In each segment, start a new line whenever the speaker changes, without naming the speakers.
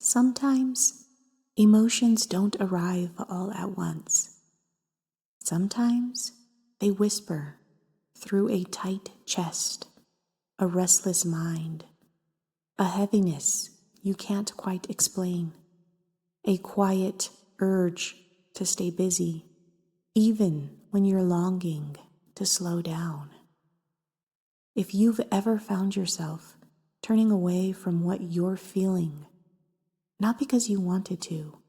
Sometimes emotions don't arrive all at once. Sometimes they whisper through a tight chest, a restless mind, a heaviness you can't quite explain, a quiet urge to stay busy, even when you're longing to slow down. If you've ever found yourself turning away from what you're feeling, not because you wanted to,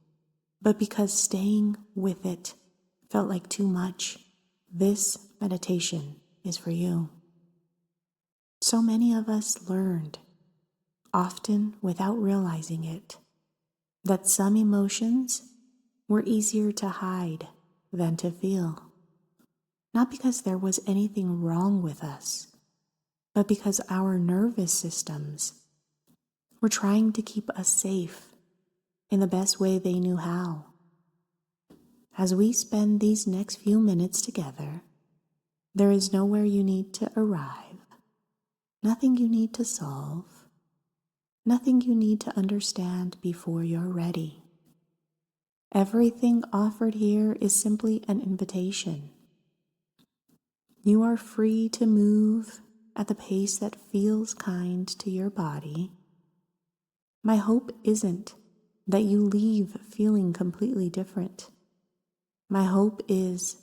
but because staying with it felt like too much, this meditation is for you. So many of us learned, often without realizing it, that some emotions were easier to hide than to feel. Not because there was anything wrong with us, but because our nervous systems were trying to keep us safe in the best way they knew how. As we spend these next few minutes together, there is nowhere you need to arrive, nothing you need to solve, nothing you need to understand before you're ready. Everything offered here is simply an invitation. You are free to move at the pace that feels kind to your body. My hope isn't that you leave feeling completely different. My hope is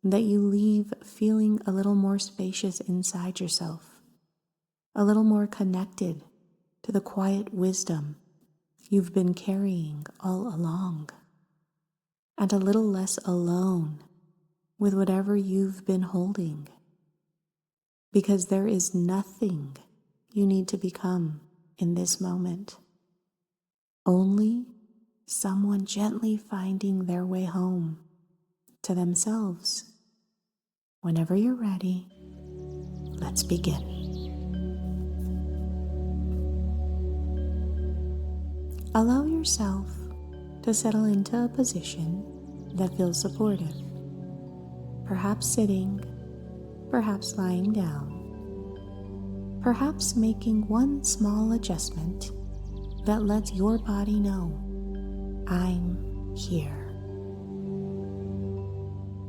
that you leave feeling a little more spacious inside yourself, a little more connected to the quiet wisdom you've been carrying all along, and a little less alone with whatever you've been holding. Because there is nothing you need to become in this moment. Only someone gently finding their way home to themselves. Whenever you're ready, let's begin. Allow yourself to settle into a position that feels supportive. Perhaps sitting, perhaps lying down, perhaps making one small adjustment that lets your body know, I'm here.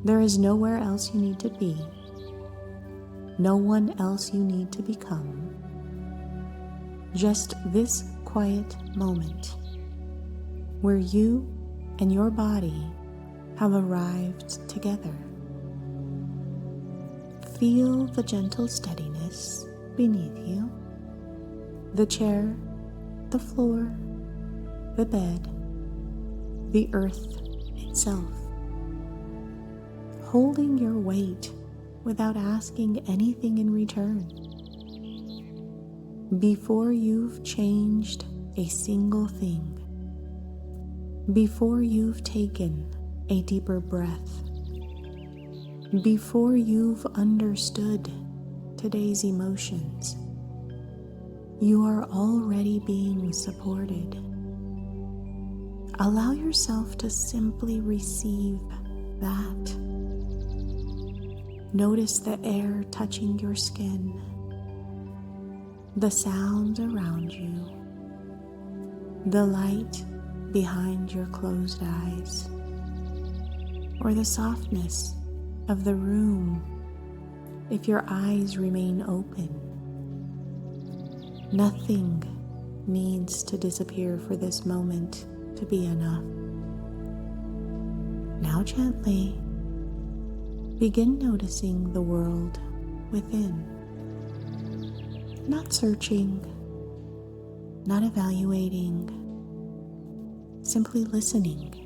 There is nowhere else you need to be, no one else you need to become, just this quiet moment where you and your body have arrived together. Feel the gentle steadiness beneath you, the chair, the floor, the bed, the earth itself. Holding your weight without asking anything in return. Before you've changed a single thing, before you've taken a deeper breath, before you've understood today's emotions, you are already being supported. Allow yourself to simply receive that. Notice the air touching your skin, the sounds around you, the light behind your closed eyes, or the softness of the room if your eyes remain open. Nothing needs to disappear for this moment to be enough. Now gently begin noticing the world within. Not searching, not evaluating, simply listening.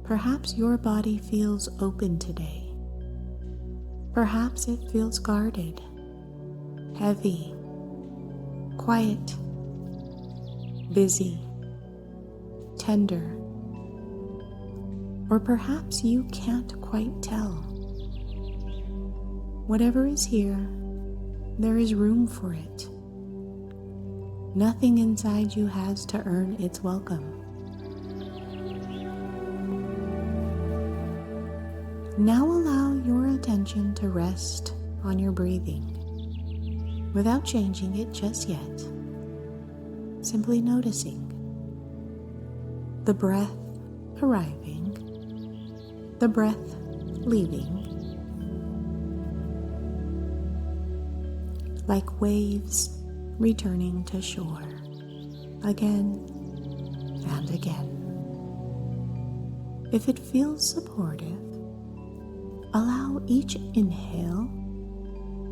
Perhaps your body feels open today. Perhaps it feels guarded, heavy, quiet, busy, tender, or perhaps you can't quite tell. Whatever is here, there is room for it. Nothing inside you has to earn its welcome. Now allow your attention to rest on your breathing, without changing it just yet. Simply noticing The breath arriving, the breath leaving, like waves returning to shore again and again. If it feels supportive, allow each inhale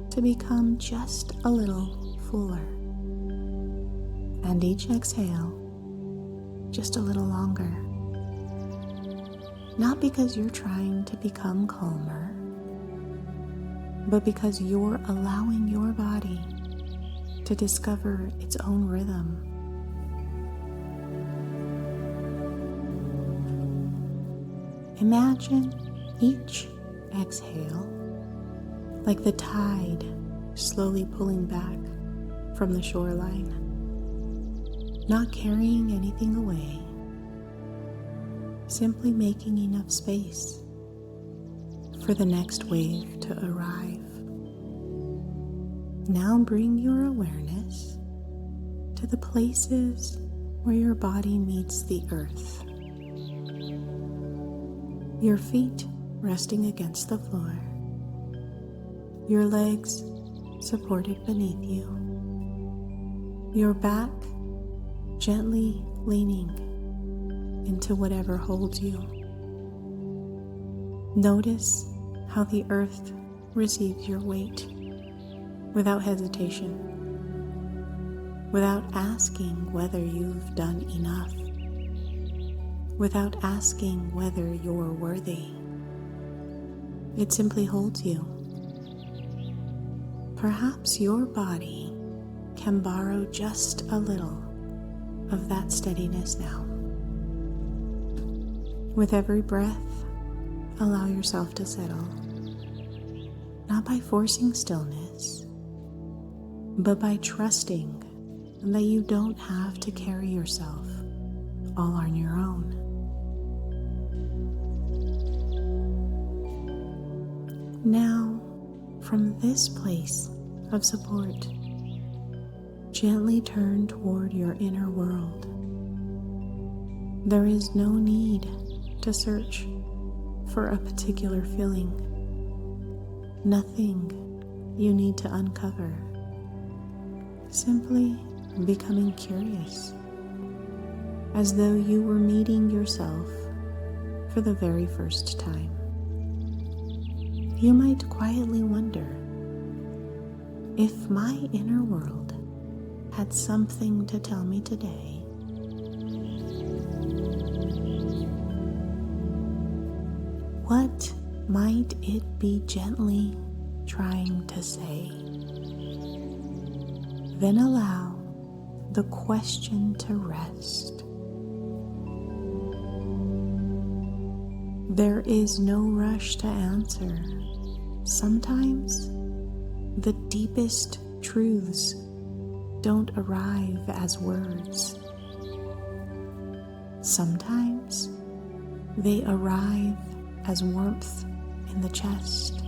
to become just a little fuller, and each exhale just a little longer. Not because you're trying to become calmer, but because you're allowing your body to discover its own rhythm. Imagine each exhale like the tide slowly pulling back from the shoreline, not carrying anything away, simply making enough space for the next wave to arrive. Now bring your awareness to the places where your body meets the earth. Your feet resting against the floor, your legs supported beneath you, your back gently leaning into whatever holds you. Notice how the earth receives your weight without hesitation, without asking whether you've done enough, without asking whether you're worthy. It simply holds you. Perhaps your body can borrow just a little of that steadiness now. With every breath, allow yourself to settle, not by forcing stillness, but by trusting that you don't have to carry yourself all on your own. Now, from this place of support, gently turn toward your inner world. There is no need to search for a particular feeling. Nothing you need to uncover. Simply becoming curious, as though you were meeting yourself for the very first time. You might quietly wonder, if my inner world had something to tell me today, what might it be gently trying to say? Then allow the question to rest. There is no rush to answer. Sometimes the deepest truths don't arrive as words. Sometimes they arrive as warmth in the chest,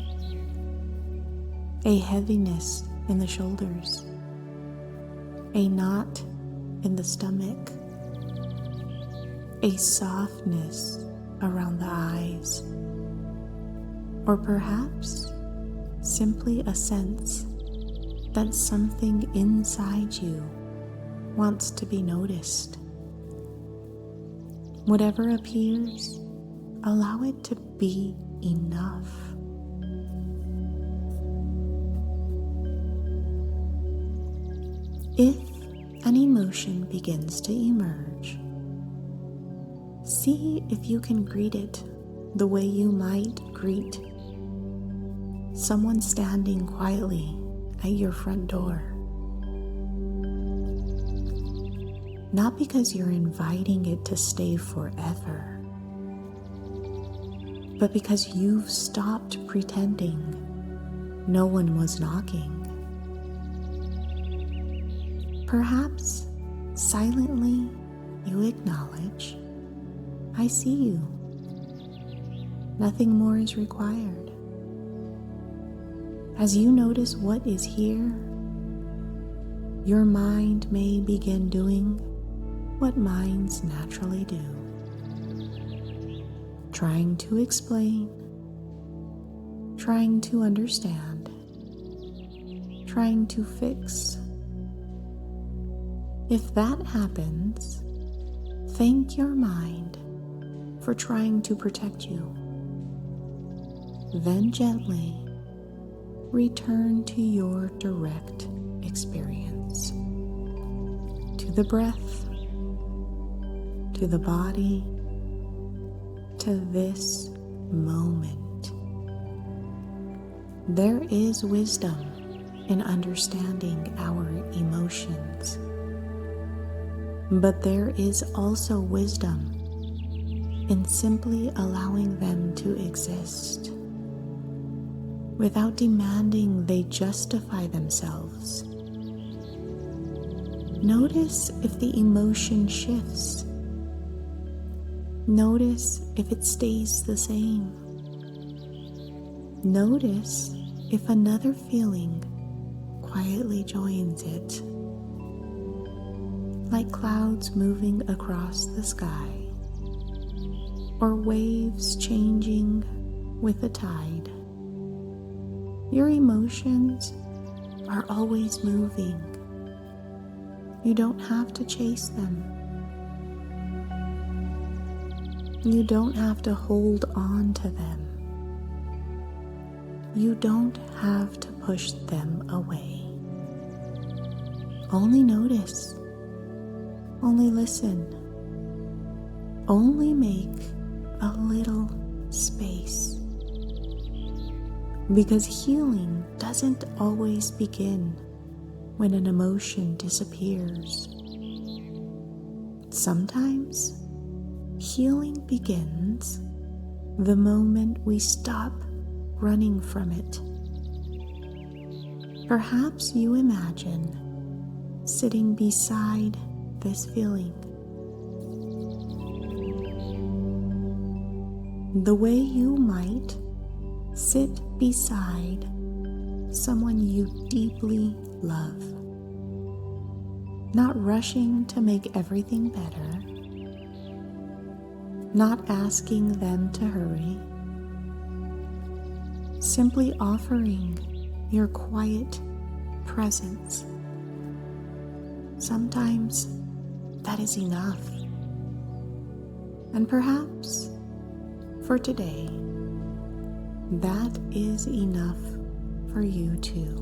a heaviness in the shoulders, a knot in the stomach, a softness around the eyes, or perhaps simply a sense that something inside you wants to be noticed. Whatever appears, allow it to be enough. If an emotion begins to emerge, see if you can greet it the way you might greet someone standing quietly at your front door. Not because you're inviting it to stay forever, but because you've stopped pretending no one was knocking. Perhaps silently you acknowledge, I see you. Nothing more is required. As you notice what is here, your mind may begin doing what minds naturally do. trying to explain, trying to understand, trying to fix. If that happens, thank your mind for trying to protect you. Then gently return to your direct experience, to the breath, to the body, to this moment. There is wisdom in understanding our emotions, but there is also wisdom in simply allowing them to exist without demanding they justify themselves. Notice if the emotion shifts. Notice if it stays the same. Notice if another feeling quietly joins it, like clouds moving across the sky, or waves changing with the tide. Your emotions are always moving. You don't have to chase them. You don't have to hold on to them. You don't have to push them away. Only notice. Only listen. Only make a little space. Because healing doesn't always begin when an emotion disappears. Sometimes healing begins the moment we stop running from it. Perhaps you imagine sitting beside this feeling, the way you might sit beside someone you deeply love, not rushing to make everything better, not asking them to hurry, simply offering your quiet presence. Sometimes that is enough. And perhaps for today, that is enough for you too.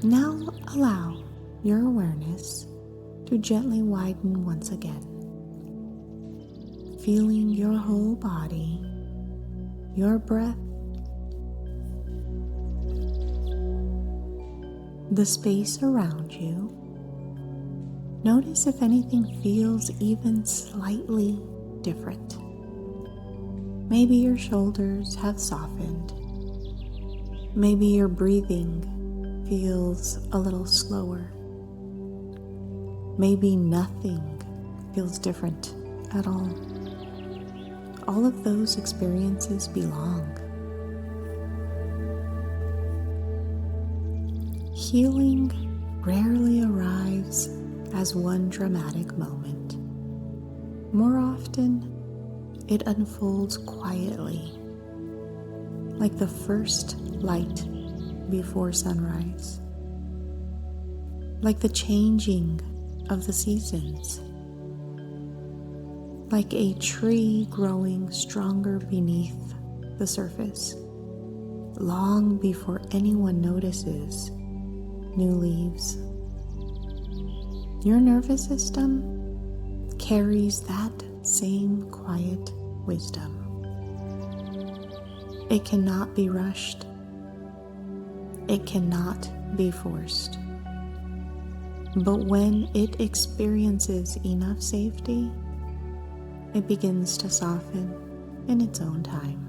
Now allow your awareness to gently widen once again, feeling your whole body, your breath, the space around you. Notice if anything feels even slightly different. Maybe your shoulders have softened. Maybe your breathing feels a little slower. Maybe nothing feels different at all. All of those experiences belong. Healing rarely arrives as one dramatic moment. More often, it unfolds quietly, like the first light before sunrise, like the changing of the seasons, like a tree growing stronger beneath the surface, long before anyone notices new leaves. Your nervous system carries that same quiet wisdom. It cannot be rushed. It cannot be forced. But when it experiences enough safety, it begins to soften in its own time.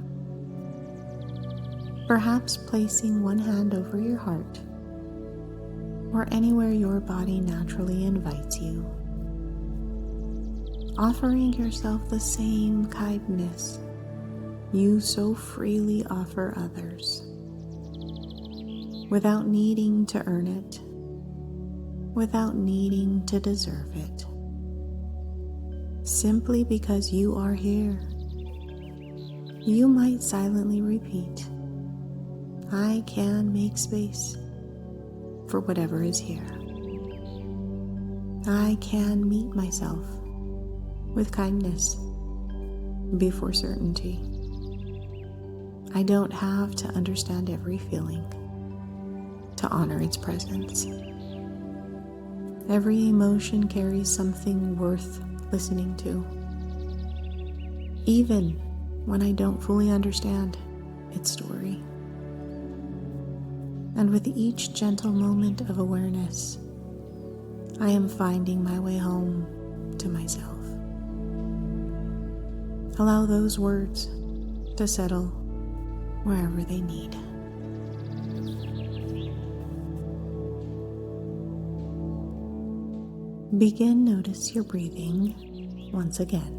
Perhaps placing one hand over your heart or anywhere your body naturally invites you, offering yourself the same kindness you so freely offer others, without needing to earn it, without needing to deserve it. simply because you are here. You might silently repeat, I can make space for whatever is here. I can meet myself with kindness before certainty. I don't have to understand every feeling to honor its presence. Every emotion carries something worth listening to, even when I don't fully understand its story. And with each gentle moment of awareness, I am finding my way home to myself. Allow those words to settle wherever they need. Begin notice your breathing once again.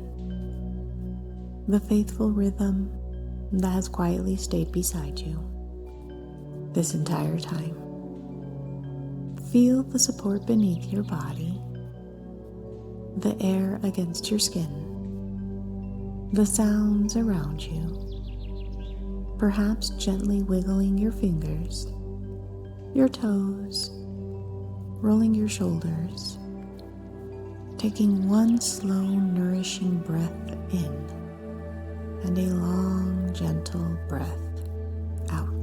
The faithful rhythm that has quietly stayed beside you this entire time. Feel the support beneath your body, the air against your skin, the sounds around you, perhaps gently wiggling your fingers, your toes, rolling your shoulders, taking one slow, nourishing breath in and a long, gentle breath out.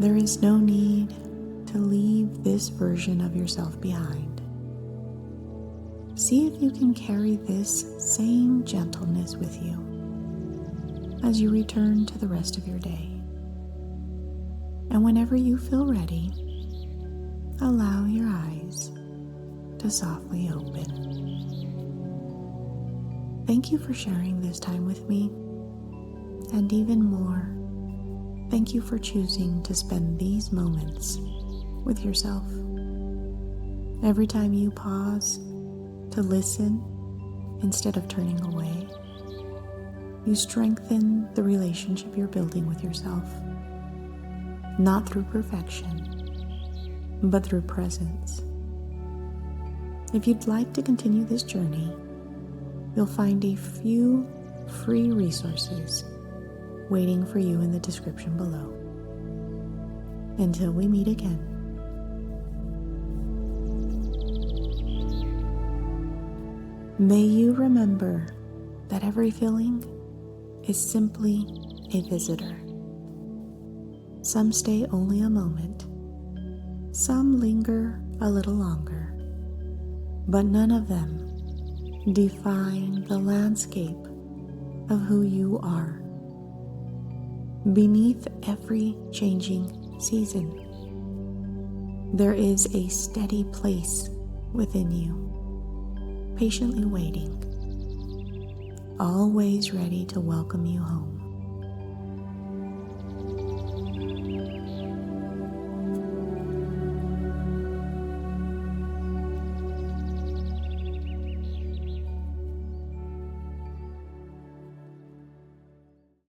There is no need to leave this version of yourself behind. See if you can carry this same gentleness with you as you return to the rest of your day. And whenever you feel ready, allow your eyes to softly open. Thank you for sharing this time with me, and even more, thank you for choosing to spend these moments with yourself. Every time you pause to listen instead of turning away, you strengthen the relationship you're building with yourself, not through perfection, but through presence. If you'd like to continue this journey, you'll find a few free resources waiting for you in the description below. Until we meet again, may you remember that every feeling is simply a visitor. Some stay only a moment, some linger a little longer, but none of them define the landscape of who you are. Beneath every changing season, there is a steady place within you, patiently waiting, always ready to welcome you home.